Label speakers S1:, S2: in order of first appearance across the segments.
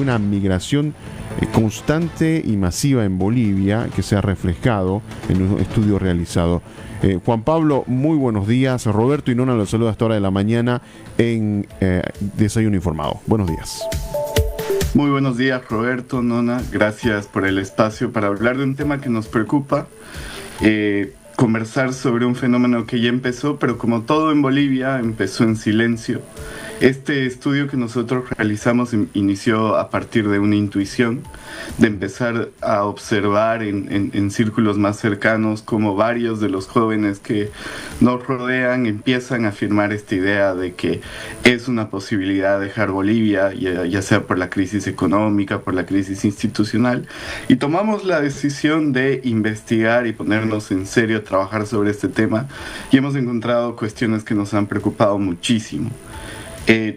S1: una migración constante y masiva en Bolivia que se ha reflejado en un estudio realizado. Juan Pablo, muy buenos días. Roberto y Nona los saluda a esta hora de la mañana en Desayuno Informado. Buenos días.
S2: Muy buenos días, Roberto, Nona. Gracias por el espacio para hablar de un tema que nos preocupa. Conversar sobre un fenómeno que ya empezó, pero como todo en Bolivia, empezó en silencio. Este estudio que nosotros realizamos inició a partir de una intuición, de empezar a observar en círculos más cercanos cómo varios de los jóvenes que nos rodean empiezan a afirmar esta idea de que es una posibilidad dejar Bolivia, ya sea por la crisis económica, por la crisis institucional, y tomamos la decisión de investigar y ponernos en serio a trabajar sobre este tema, y hemos encontrado cuestiones que nos han preocupado muchísimo.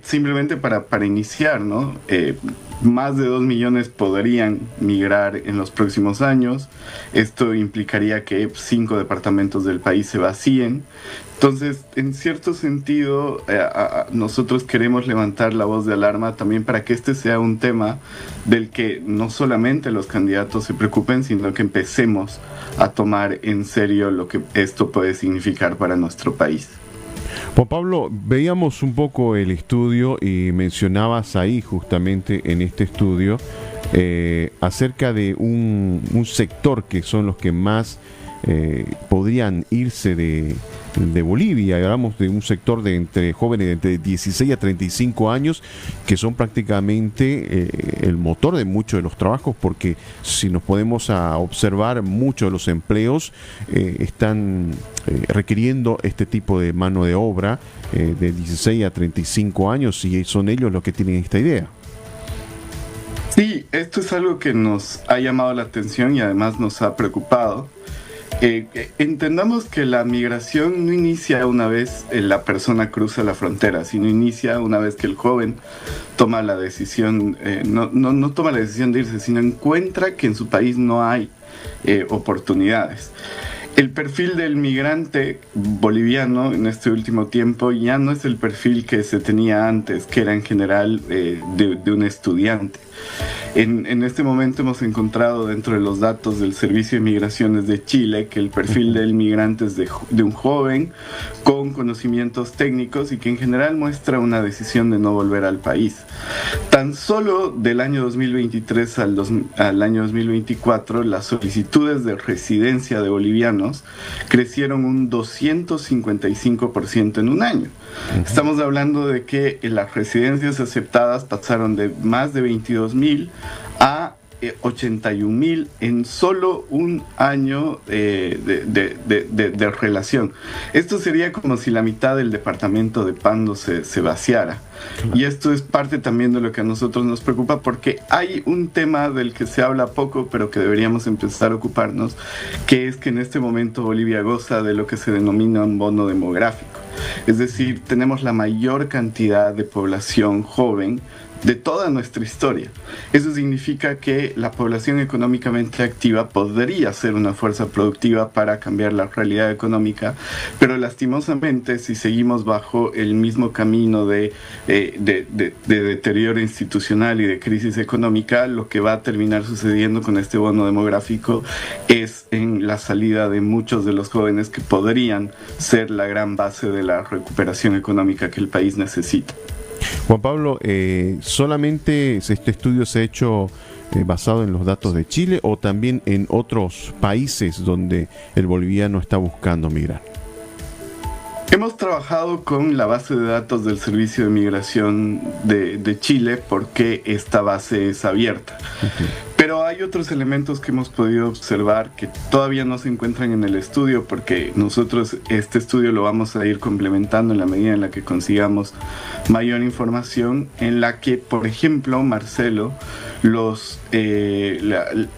S2: Simplemente para iniciar, ¿no? Más de 2 millones podrían migrar en los próximos años. Esto implicaría que 5 departamentos del país se vacíen. Entonces, en cierto sentido, nosotros queremos levantar la voz de alarma también para que este sea un tema del que no solamente los candidatos se preocupen, sino que empecemos a tomar en serio lo que esto puede significar para nuestro país.
S1: Juan Pablo, veíamos un poco el estudio y mencionabas ahí justamente en este estudio acerca de un sector que son los que más podrían irse de Bolivia. Hablamos de un sector de entre jóvenes de entre 16 a 35 años que son prácticamente el motor de muchos de los trabajos, porque si nos podemos observar, muchos de los empleos están requiriendo este tipo de mano de obra de 16 a 35 años, y son ellos los que tienen esta idea.
S2: Sí, esto es algo que nos ha llamado la atención y además nos ha preocupado. Entendamos que la migración no inicia una vez la persona cruza la frontera, sino inicia una vez que el joven toma la decisión, no toma la decisión de irse, sino encuentra que en su país no hay oportunidades. El perfil del migrante boliviano en este último tiempo ya no es el perfil que se tenía antes, que era en general de un estudiante. En este momento hemos encontrado dentro de los datos del Servicio de Migraciones de Chile que el perfil del migrante es de un joven con conocimientos técnicos y que en general muestra una decisión de no volver al país. Tan solo del año 2023 al año 2024, las solicitudes de residencia de bolivianos crecieron un 255% en un año. Estamos hablando de que las residencias aceptadas pasaron de más de 22.000 a 81.000 en solo un año de relación. Esto sería como si la mitad del departamento de Pando se vaciara. Y esto es parte también de lo que a nosotros nos preocupa, porque hay un tema del que se habla poco, pero que deberíamos empezar a ocuparnos, que es que en este momento Bolivia goza de lo que se denomina un bono demográfico. Es decir, tenemos la mayor cantidad de población joven de toda nuestra historia. Eso significa que la población económicamente activa podría ser una fuerza productiva para cambiar la realidad económica, pero lastimosamente, si seguimos bajo el mismo camino de deterioro institucional y de crisis económica, lo que va a terminar sucediendo con este bono demográfico es en la salida de muchos de los jóvenes que podrían ser la gran base de la recuperación económica que el país necesita.
S1: Juan Pablo, ¿solamente este estudio se ha hecho basado en los datos de Chile o también en otros países donde el boliviano está buscando migrar?
S2: Hemos trabajado con la base de datos del Servicio de Migración de Chile porque esta base es abierta. Pero hay otros elementos que hemos podido observar que todavía no se encuentran en el estudio, porque nosotros este estudio lo vamos a ir complementando en la medida en la que consigamos mayor información, en la que, por ejemplo, Marcelo,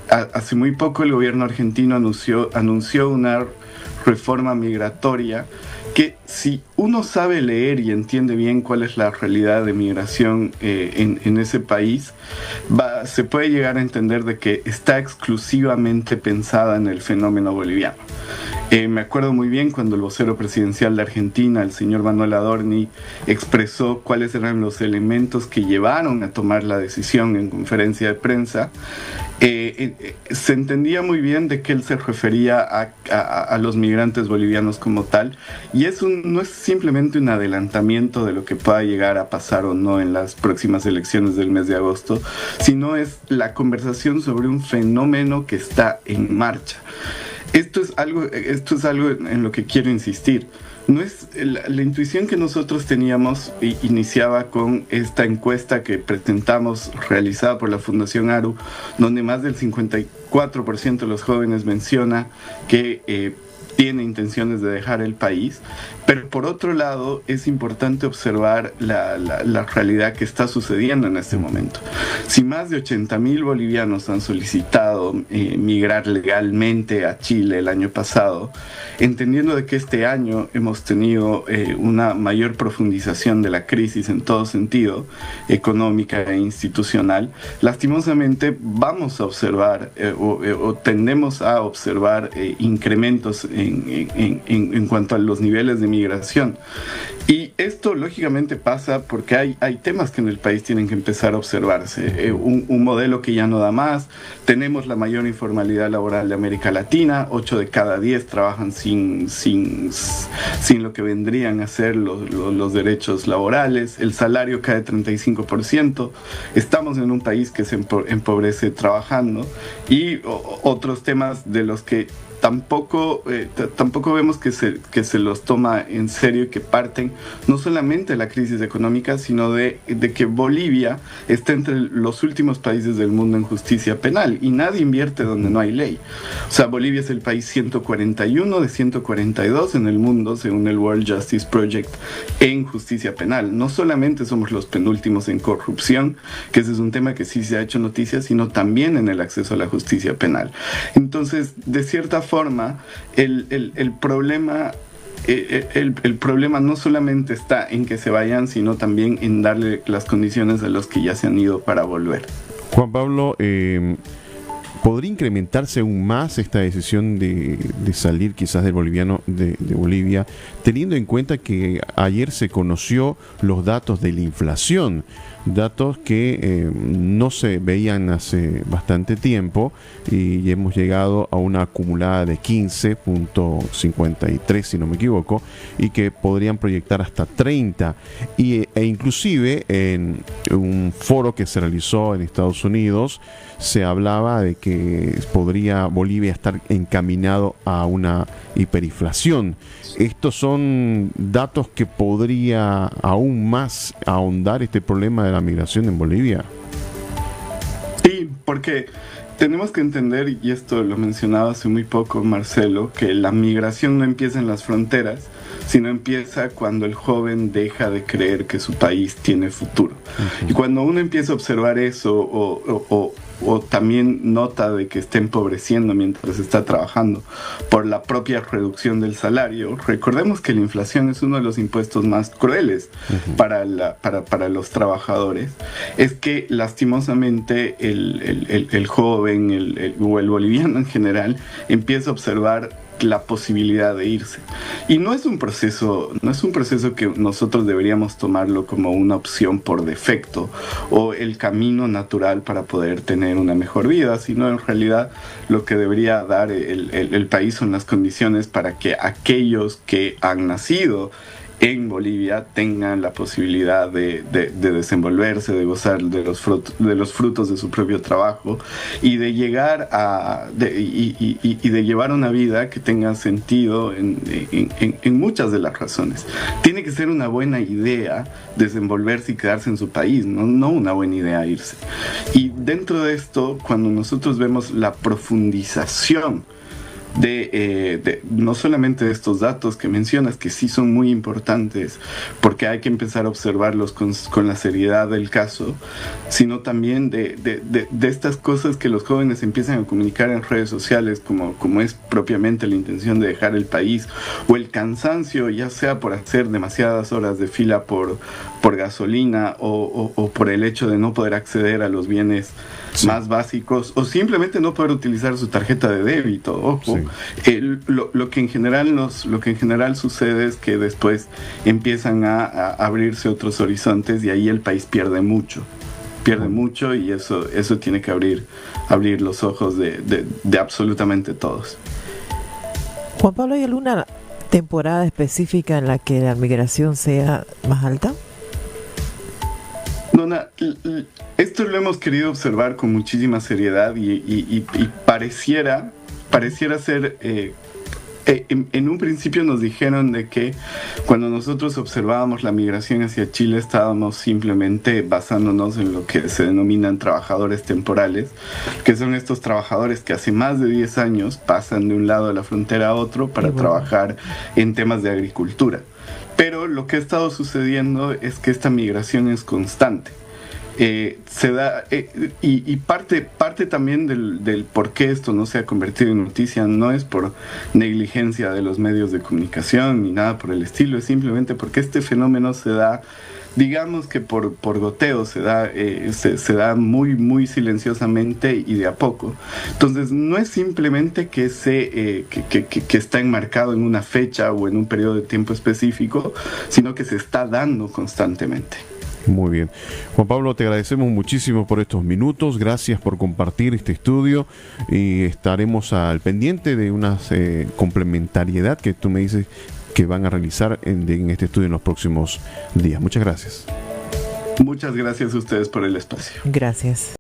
S2: hace muy poco el gobierno argentino anunció una reforma migratoria que, si uno sabe leer y entiende bien cuál es la realidad de migración en ese país, se puede llegar a entender de que está exclusivamente pensada en el fenómeno boliviano. Me acuerdo muy bien cuando el vocero presidencial de Argentina, el señor Manuel Adorni, expresó cuáles eran los elementos que llevaron a tomar la decisión en conferencia de prensa. Se entendía muy bien de que él se refería a los migrantes bolivianos como tal, y eso no es simplemente un adelantamiento de lo que pueda llegar a pasar o no en las próximas elecciones del mes de agosto, sino es la conversación sobre un fenómeno que está en marcha. Esto es algo en lo que quiero insistir. No es la intuición que nosotros teníamos iniciaba con esta encuesta que presentamos realizada por la Fundación ARU, donde más del 54% de los jóvenes menciona que tiene intenciones de dejar el país, pero por otro lado es importante observar la realidad que está sucediendo en este momento. Si más de 80.000 bolivianos han solicitado migrar legalmente a Chile el año pasado, entendiendo de que este año hemos tenido una mayor profundización de la crisis en todo sentido, económica e institucional, lastimosamente vamos a observar o tendemos a observar incrementos en cuanto a los niveles de migración. Y esto lógicamente pasa porque hay temas que en el país tienen que empezar a observarse. Un modelo que ya no da más. Tenemos la mayor informalidad laboral de América Latina. 8 de cada 10 trabajan sin lo que vendrían a ser los derechos laborales. El salario cae 35%. Estamos en un país que se empobrece trabajando. Y otros temas de los que tampoco vemos que se los toma en serio y que parten no solamente de la crisis económica, sino de que Bolivia está entre los últimos países del mundo en justicia penal y nadie invierte donde no hay ley. O sea, Bolivia es el país 141 de 142 en el mundo, según el World Justice Project, en justicia penal. No solamente somos los penúltimos en corrupción, que ese es un tema que sí se ha hecho noticia, sino también en el acceso a la justicia penal. Entonces, de cierta forma, el problema no solamente está en que se vayan, sino también en darle las condiciones a los que ya se han ido para volver.
S1: Juan Pablo, ¿podría incrementarse aún más esta decisión de salir quizás del boliviano de Bolivia, teniendo en cuenta que ayer se conoció los datos de la inflación? Datos que no se veían hace bastante tiempo y hemos llegado a una acumulada de 15.53, si no me equivoco, y que podrían proyectar hasta 30. E inclusive en un foro que se realizó en Estados Unidos se hablaba de que podría Bolivia estar encaminado a una hiperinflación. Estos son datos que podría aún más ahondar este problema de la migración en Bolivia.
S2: Sí, porque tenemos que entender, y esto lo mencionaba hace muy poco Marcelo, que la migración no empieza en las fronteras, sino empieza cuando el joven deja de creer que su país tiene futuro. Uh-huh. Y cuando uno empieza a observar eso o también nota de que está empobreciendo mientras está trabajando por la propia reducción del salario, recordemos que la inflación es uno de los impuestos más crueles uh-huh. para los trabajadores. Es que lastimosamente el joven o el boliviano en general empieza a observar la posibilidad de irse. Y no es un proceso que nosotros deberíamos tomarlo como una opción por defecto o el camino natural para poder tener una mejor vida, sino en realidad lo que debería dar el país son las condiciones para que aquellos que han nacido en Bolivia tengan la posibilidad de desenvolverse, de gozar de los frutos de su propio trabajo y de llegar de llevar una vida que tenga sentido en muchas de las razones. Tiene que ser una buena idea desenvolverse y quedarse en su país, no una buena idea irse. Y dentro de esto, cuando nosotros vemos la profundización no solamente de estos datos que mencionas, que sí son muy importantes porque hay que empezar a observarlos con la seriedad del caso, sino también de estas cosas que los jóvenes empiezan a comunicar en redes sociales, como es propiamente la intención de dejar el país, o el cansancio, ya sea por hacer demasiadas horas de fila por gasolina o por el hecho de no poder acceder a los bienes más básicos, o simplemente no poder utilizar su tarjeta de débito. Ojo, lo que en general sucede es que después empiezan a abrirse otros horizontes y ahí el país pierde mucho y eso tiene que abrir los ojos de absolutamente todos.
S3: Juan Pablo, ¿hay alguna temporada específica en la que la migración sea más alta?
S2: Nona, esto lo hemos querido observar con muchísima seriedad y pareciera ser... en un principio nos dijeron de que cuando nosotros observábamos la migración hacia Chile estábamos simplemente basándonos en lo que se denominan trabajadores temporales, que son estos trabajadores que hace más de 10 años pasan de un lado de la frontera a otro para trabajar en temas de agricultura. Pero lo que ha estado sucediendo es que esta migración es constante. Se da y parte también del por qué esto no se ha convertido en noticia no es por negligencia de los medios de comunicación ni nada por el estilo, es simplemente porque este fenómeno se da, digamos que por goteo, se da muy muy silenciosamente y de a poco. Entonces no es simplemente que está enmarcado en una fecha o en un periodo de tiempo específico, sino que se está dando constantemente.
S1: Muy bien. Juan Pablo, te agradecemos muchísimo por estos minutos. Gracias por compartir este estudio y estaremos al pendiente de una complementariedad que tú me dices que van a realizar en este estudio en los próximos días. Muchas gracias.
S2: Muchas gracias a ustedes por el espacio.
S3: Gracias.